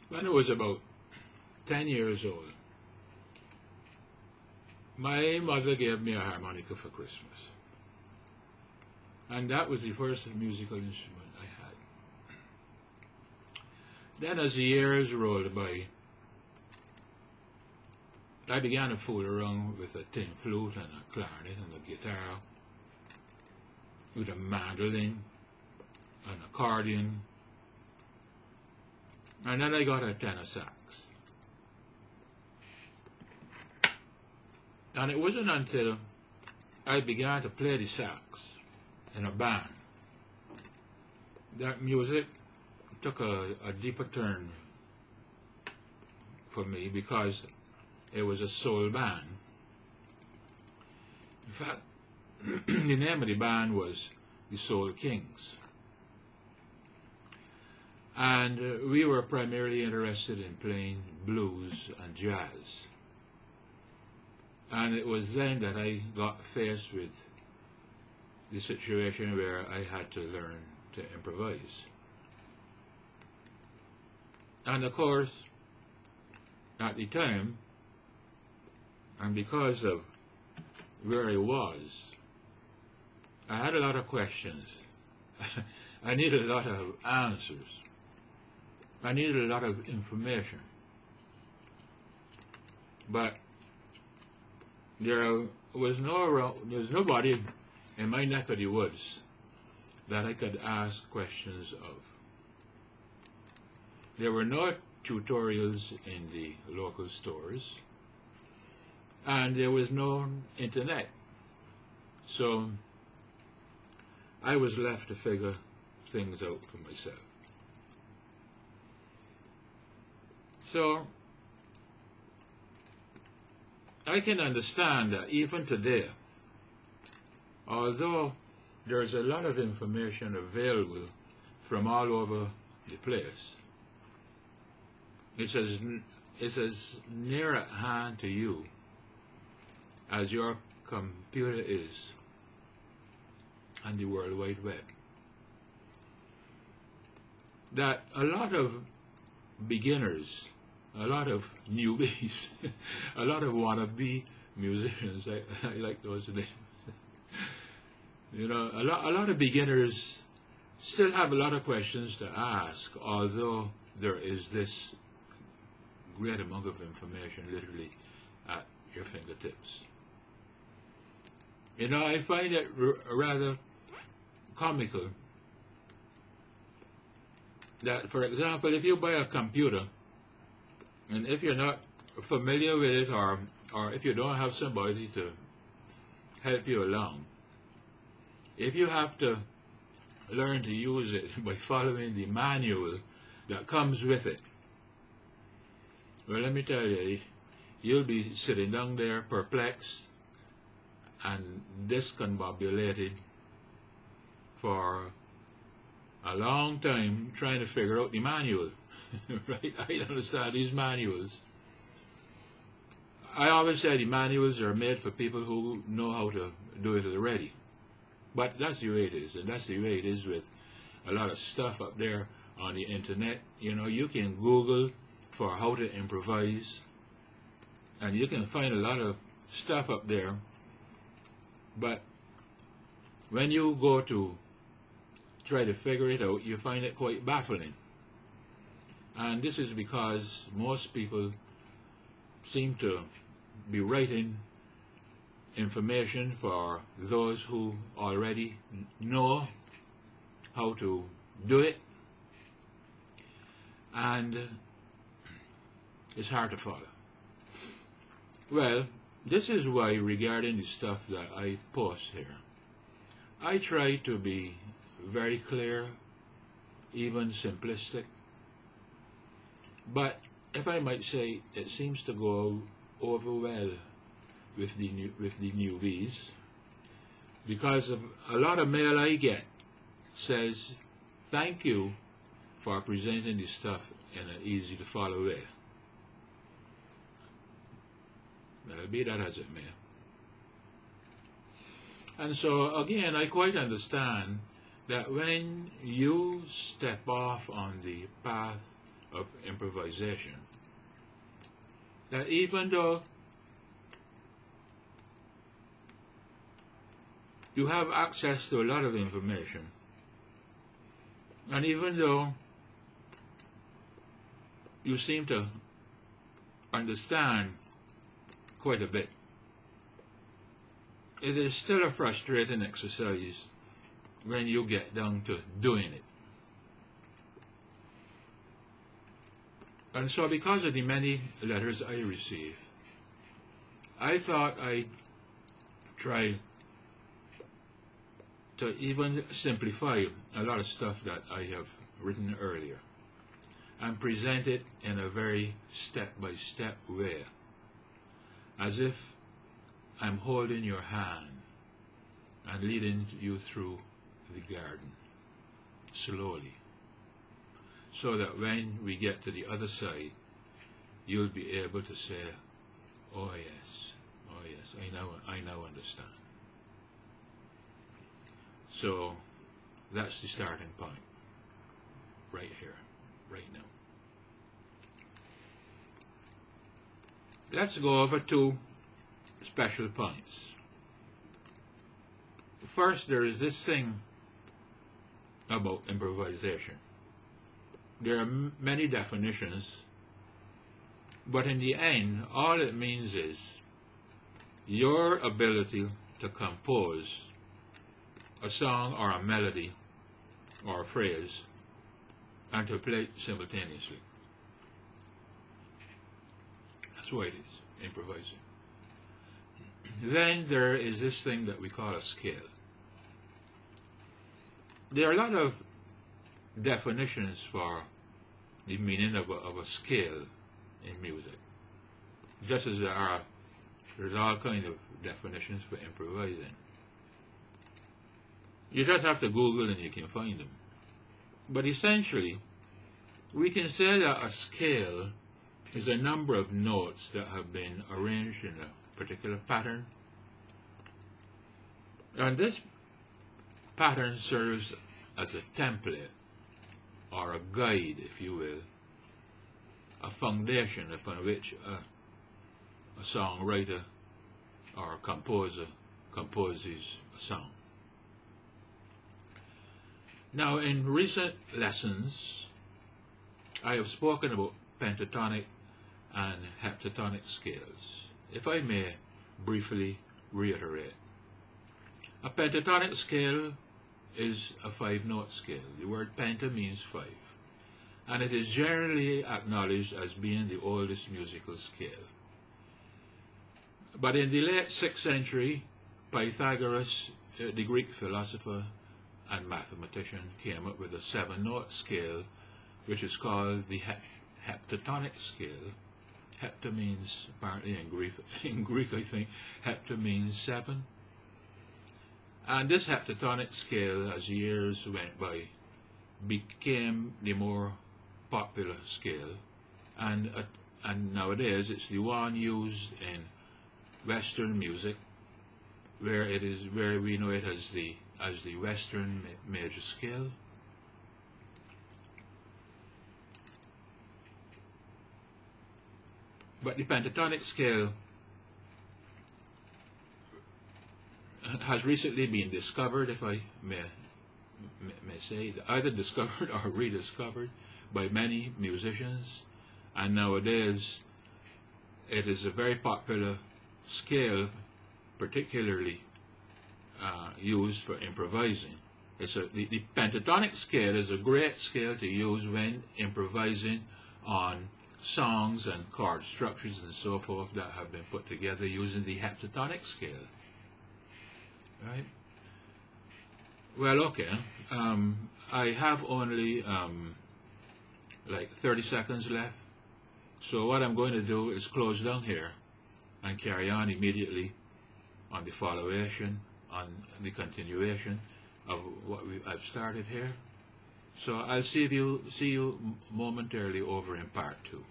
When I was about 10 years old, my mother gave me a harmonica for Christmas. And that was the first musical instrument I had. Then as the years rolled by, I began to fool around with a tin flute and a clarinet and a guitar, with a mandolin, an accordion, and then I got a tenor sax. And it wasn't until I began to play the sax in a band that music took a deeper turn for me, because it was a soul band. In fact, the name of the band was the Soul Kings. And we were primarily interested in playing blues and jazz. And it was then that I got faced with the situation where I had to learn to improvise. And of course, at the time, and because of where I was, I had a lot of questions. I needed a lot of answers. I needed a lot of information. But there was nobody in my neck of the woods that I could ask questions of. There were no tutorials in the local stores, and there was no internet. So I was left to figure things out for myself. So I can understand that even today, although there's a lot of information available from all over the place, it's as near at hand to you as your computer is and the World Wide Web. That a lot of beginners, a lot of newbies, a lot of wannabe musicians, I like those names. You know, a lot of beginners still have a lot of questions to ask, although there is this great amount of information literally at your fingertips. You know, I find it rather comical that, for example, if you buy a computer, and if you're not familiar with it, or if you don't have somebody to help you along, if you have to learn to use it by following the manual that comes with it, well, let me tell you, you'll be sitting down there perplexed and discombobulated for a long time trying to figure out the manual. Right? I understand these manuals. I always say the manuals are made for people who know how to do it already. But that's the way it is, and that's the way it is with a lot of stuff up there on the internet. You know, you can Google for how to improvise, and you can find a lot of stuff up there. But when you go to try to figure it out, you find it quite baffling. And this is because most people seem to be writing information for those who already know how to do it, and it's hard to follow. Well, this is why, regarding the stuff that I post here, I try to be very clear, even simplistic. But if I might say, it seems to go over well with the newbies, because of a lot of mail I get says, thank you for presenting this stuff in an easy to follow way. Well, be that as it may. And so again, I quite understand that when you step off on the path of improvisation. That even though you have access to a lot of information, and even though you seem to understand quite a bit, it is still a frustrating exercise when you get down to doing it. And so because of the many letters I receive, I thought I'd try to even simplify a lot of stuff that I have written earlier and present it in a very step-by-step way, as if I'm holding your hand and leading you through the garden slowly, so that when we get to the other side, you'll be able to say, oh yes, I now understand. So that's the starting point, right here, right now. Let's go over two special points. First, there is this thing about improvisation. There are many definitions, but in the end, all it means is your ability to compose a song or a melody or a phrase and to play it simultaneously. That's what it is, improvising. Then there is this thing that we call a scale. There are a lot of definitions for the meaning of a scale in music, just as there's all kinds of definitions for improvising. You just have to Google and you can find them. But essentially, we can say that a scale is a number of notes that have been arranged in a particular pattern, and this pattern serves as a template or a guide, if you will, a foundation upon which a songwriter or a composer composes a song. Now, in recent lessons, I have spoken about pentatonic and heptatonic scales. If I may briefly reiterate, a pentatonic scale is a 5-note scale. The word penta means 5, and it is generally acknowledged as being the oldest musical scale. But in the late 6th century, Pythagoras, the Greek philosopher and mathematician, came up with a 7-note scale, which is called the heptatonic scale. Hepta means, apparently in Greek I think, hepta means 7. And this heptatonic scale, as years went by, became the more popular scale, and nowadays it's the one used in Western music, where we know it as the Western major scale. But the pentatonic scale has recently been discovered, if I may say, either discovered or rediscovered by many musicians, and nowadays it is a very popular scale, particularly used for improvising. The pentatonic scale is a great scale to use when improvising on songs and chord structures and so forth that have been put together using the heptatonic scale. Right? Well, okay. I have only like 30 seconds left. So what I'm going to do is close down here and carry on immediately on the followation, on the continuation of what I've started here. So I'll see you momentarily over in part 2.